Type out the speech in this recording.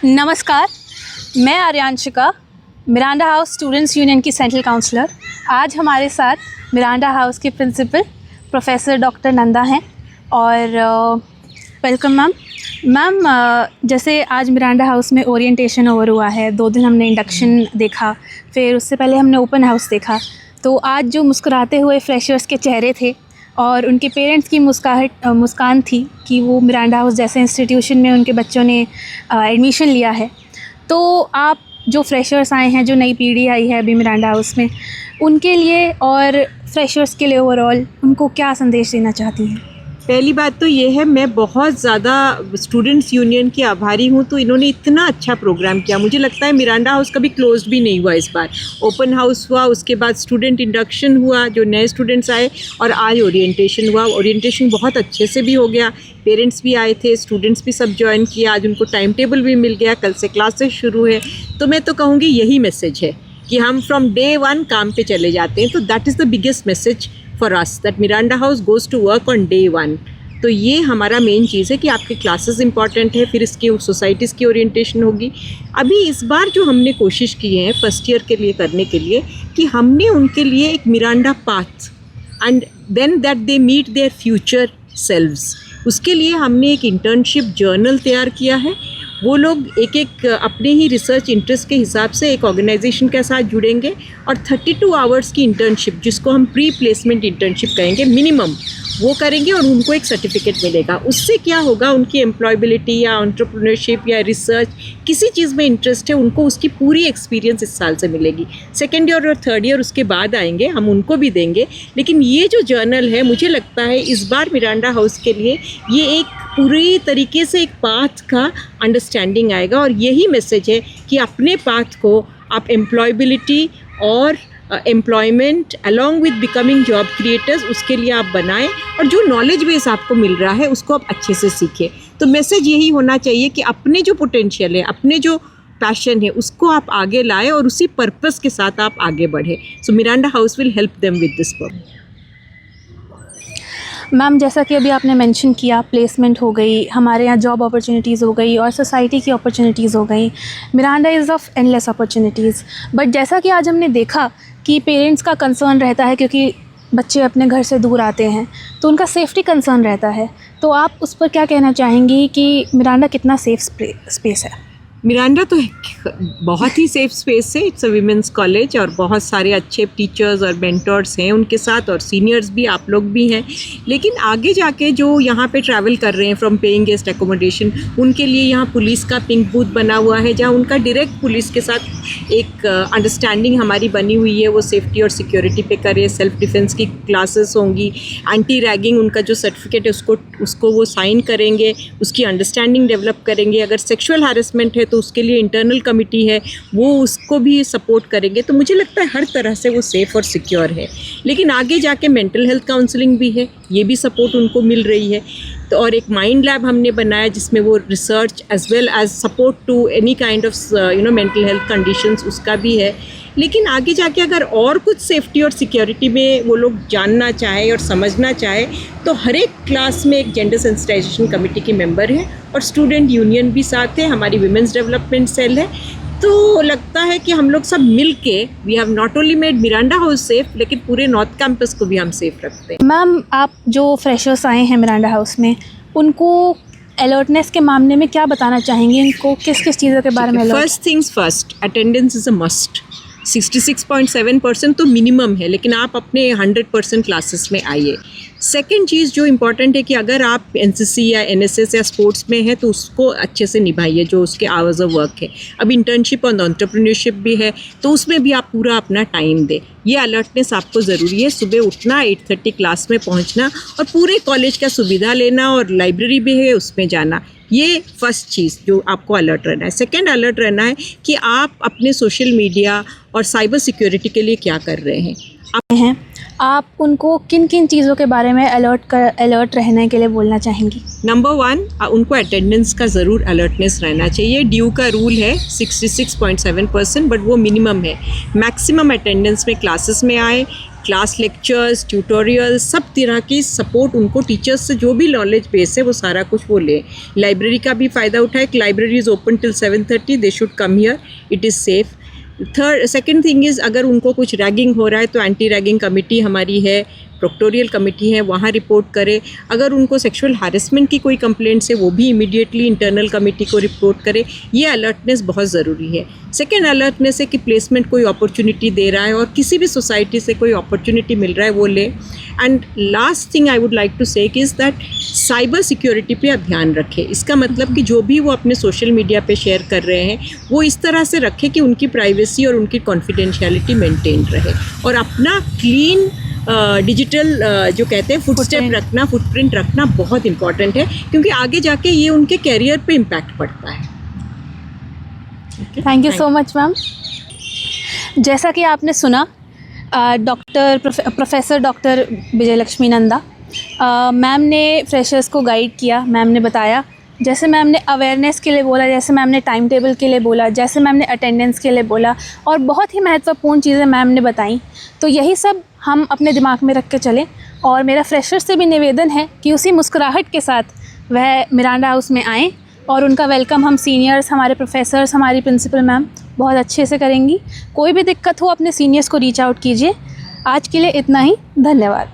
नमस्कार, मैं आर्यांशिका, Miranda house students union की सेंट्रल काउंसलर। आज हमारे साथ मिरांडा हाउस के प्रिंसिपल प्रोफेसर डॉक्टर नंदा हैं और वेलकम मैम। मैम, जैसे आज मिरांडा हाउस में ओरिएंटेशन ओवर हुआ है, 2 दिन हमने इंडक्शन देखा, फिर उससे पहले हमने ओपन हाउस देखा। तो आज जो मुस्कुराते हुए फ्रेशर्स के चेहरे थे और उनके पेरेंट्स की मुस्कान थी कि वो मिरांडा हाउस जैसे इंस्टीट्यूशन में उनके बच्चों ने एडमिशन लिया है। तो आप जो फ्रेशर्स आए हैं, जो नई पीढ़ी आई है अभी मिरांडा हाउस में, उनके लिए और फ्रेशर्स के लिए ओवरऑल उनको क्या संदेश देना चाहती हैं? पहली बात तो ये है, मैं बहुत ज़्यादा स्टूडेंट्स यूनियन की आभारी हूँ। तो इन्होंने इतना अच्छा प्रोग्राम किया। मुझे लगता है मिरांडा हाउस कभी क्लोज्ड भी नहीं हुआ। इस बार ओपन हाउस हुआ, उसके बाद स्टूडेंट इंडक्शन हुआ, जो नए स्टूडेंट्स आए, और आज ओरिएंटेशन हुआ। ओरिएंटेशन बहुत अच्छे से भी हो गया, पेरेंट्स भी आए थे, स्टूडेंट्स भी सब ज्वाइन किया। आज उनको टाइम टेबल भी मिल गया, कल से क्लासेस शुरू है। तो मैं तो कहूँगी यही मैसेज है कि हम फ्रॉम डे 1 काम पे चले जाते हैं। तो that is the biggest message for us, that Miranda House goes to work on day 1। तो ये हमारा मेन चीज़ है कि आपके क्लासेस इंपॉर्टेंट है, फिर इसकी सोसाइटीज़ की ओरिएंटेशन होगी। अभी इस बार जो हमने कोशिश की है फर्स्ट ईयर के लिए करने के लिए, कि हमने उनके लिए एक Miranda path and then that they meet their future selves, उसके लिए हमने एक इंटर्नशिप जर्नल तैयार किया है। वो लोग एक अपने ही रिसर्च इंटरेस्ट के हिसाब से एक ऑर्गेनाइजेशन के साथ जुड़ेंगे और 32 आवर्स की इंटर्नशिप, जिसको हम प्री प्लेसमेंट इंटर्नशिप कहेंगे, मिनिमम वो करेंगे और उनको एक सर्टिफिकेट मिलेगा। उससे क्या होगा, उनकी एम्प्लॉयबिलिटी या एंटरप्रेन्योरशिप या रिसर्च, किसी चीज़ में इंटरेस्ट है, उनको उसकी पूरी एक्सपीरियंस इस साल से मिलेगी। सेकेंड ईयर और थर्ड ईयर उसके बाद आएंगे, हम उनको भी देंगे। लेकिन ये जो जर्नल है, मुझे लगता है इस बार मिरांडा हाउस के लिए ये एक पूरी तरीके से एक पाथ का अंडरस्टैंडिंग आएगा। और यही मैसेज है कि अपने पाथ को आप एम्प्लॉयबिलिटी और employment along with becoming job creators, उसके लिए आप बनाएं, और जो नॉलेज बेस आपको मिल रहा है उसको आप अच्छे से सीखें। तो मैसेज यही होना चाहिए कि अपने जो पोटेंशियल है, अपने जो पैशन है, उसको आप आगे लाएं और उसी पर्पस के साथ आप आगे बढ़ें। So Miranda House will help them with this purpose. Ma'am, जैसा कि अभी आपने मेंशन किया, प्लेसमेंट हो गई, हमारे यहाँ जॉब अपॉर्चुनिटीज़ हो गई और सोसाइटी की अपॉर्चुनिटीज़ हो गई। Miranda is of endless opportunities. But जैसा कि आज हमने देखा कि पेरेंट्स का कंसर्न रहता है, क्योंकि बच्चे अपने घर से दूर आते हैं, तो उनका सेफ्टी कंसर्न रहता है। तो आप उस पर क्या कहना चाहेंगी कि मिरांडा कितना सेफ स्पेस है? मिरांडा तो बहुत ही सेफ स्पेस है। इट्स अ वीमेंस कॉलेज और बहुत सारे अच्छे टीचर्स और मेंटर्स हैं उनके साथ, और सीनियर्स भी, आप लोग भी हैं। लेकिन आगे जाके जो यहाँ पे ट्रैवल कर रहे हैं फ्रॉम पेइंग गेस्ट एकोमोडेशन, उनके लिए यहाँ पुलिस का पिंक बूथ बना हुआ है, जहाँ उनका डायरेक्ट पुलिस के साथ एक अंडरस्टैंडिंग हमारी बनी हुई है। वो सेफ्टी और सिक्योरिटी पे करे, सेल्फ डिफेंस की क्लासेस होंगी, एंटी रैगिंग उनका जो सर्टिफिकेट है उसको वो साइन करेंगे, उसकी अंडरस्टैंडिंग डेवलप करेंगे। अगर सेक्शुअल हैरेसमेंट है तो उसके लिए इंटरनल कमिटी है, वो उसको भी सपोर्ट करेंगे। तो मुझे लगता है हर तरह से वो सेफ़ और सिक्योर है। लेकिन आगे जाके मेंटल हेल्थ काउंसलिंग भी है, ये भी सपोर्ट उनको मिल रही है। तो और एक माइंड लैब हमने बनाया जिसमें वो research as well as support to any kind of mental health conditions, उसका भी है। लेकिन आगे जाके अगर और कुछ सेफ्टी और सिक्योरिटी में वो लोग जानना चाहे और समझना चाहे, तो हर एक क्लास में एक जेंडर सेंसिटाइजेशन कमेटी की मेंबर है और स्टूडेंट यूनियन भी साथ है, हमारी विमेंस डेवलपमेंट सेल है। तो लगता है कि हम लोग सब मिल के we have not only made Miranda House safe, लेकिन पूरे नॉर्थ कैंपस को भी हम सेफ रखते हैं। मैम, आप जो फ्रेशर्स आए हैं मिरांडा हाउस में, उनको अलर्टनेस के मामले में क्या बताना चाहेंगे? इनको किस किस चीज़ों के बारे में? First things first, attendance is a must. 66.7% तो मिनिमम है, लेकिन आप अपने 100% क्लासेस में आइए। सेकेंड चीज़ जो इम्पॉर्टेंट है कि अगर आप एनसीसी या एनएसएस या स्पोर्ट्स में हैं तो उसको अच्छे से निभाइए, जो उसके आवर्स ऑफ वर्क है। अब इंटर्नशिप और एंटरप्रेन्योरशिप भी है, तो उसमें भी आप पूरा अपना टाइम दें। ये अलर्टनेस आपको ज़रूरी है। सुबह उठना, 8:30 क्लास में पहुंचना और पूरे कॉलेज का सुविधा लेना, और लाइब्रेरी भी है उसमें जाना। ये फर्स्ट चीज़ जो आपको अलर्ट रहना है। सेकेंड अलर्ट रहना है कि आप अपने सोशल मीडिया और साइबर सिक्योरिटी के लिए क्या कर रहे हैं। आप उनको किन किन चीज़ों के बारे में अलर्ट रहने के लिए बोलना चाहेंगी? नंबर 1, उनको अटेंडेंस का ज़रूर अलर्टनेस रहना चाहिए। ड्यू का रूल है 66.7%, बट वो मिनिमम है। मैक्सिमम अटेंडेंस में क्लासेस में आए, क्लास लेक्चर्स, ट्यूटोरियल, सब तरह की सपोर्ट उनको टीचर्स से जो भी नॉलेज बेस है वो सारा कुछ वो लें। लाइब्रेरी का भी फ़ायदा उठाए। Library is open till 7:30, they should come here, it is safe. Second thing is, अगर उनको कुछ रैगिंग हो रहा है तो एंटी रैगिंग कमेटी हमारी है, प्रोक्टोरियल कमेटी है, वहाँ रिपोर्ट करें। अगर उनको सेक्सुअल हैरेसमेंट की कोई कंप्लेंट्स है वो भी इमीडिएटली इंटरनल कमेटी को रिपोर्ट करें। ये अलर्टनेस बहुत ज़रूरी है। सेकेंड अलर्टनेस है कि प्लेसमेंट कोई अपॉर्चुनिटी दे रहा है और किसी भी सोसाइटी से कोई अपॉर्चुनिटी मिल रहा है वो ले। And last thing I would like to say is that cyber security पे आप ध्यान रखें। इसका मतलब कि जो भी वो अपने सोशल मीडिया पे शेयर कर रहे हैं वो इस तरह से रखें कि उनकी प्राइवेसी और उनकी कॉन्फिडेंशियलिटी मेंटेन रहे, और अपना क्लीन डिजिटल जो कहते हैं फुटस्टेप रखना, फुटप्रिंट रखना बहुत इम्पॉर्टेंट है, क्योंकि आगे जाके ये उनके कैरियर पे इम्पैक्ट पड़ता है। Thank you so much ma'am. जैसा कि आपने सुना, professor doctor Vijayalakshmi Nanda ma'am ने फ्रेशर्स को गाइड किया। मैम ने बताया, जैसे मैम ने अवेयरनेस के लिए बोला, जैसे मैम ने टाइम टेबल के लिए बोला, जैसे मैम ने अटेंडेंस के लिए बोला, और बहुत ही महत्वपूर्ण चीज़ें मैम ने बताई। तो यही सब हम अपने दिमाग में रख के चलें, और मेरा फ्रेशर्स से भी निवेदन है कि उसी मुस्कुराहट के साथ वह मिरांडा हाउस में आएँ, और उनका वेलकम हम सीनियर्स, हमारे प्रोफेसर्स, हमारी प्रिंसिपल मैम बहुत अच्छे से करेंगी। कोई भी दिक्कत हो अपने सीनियर्स को रीच आउट कीजिए। आज के लिए इतना ही, धन्यवाद।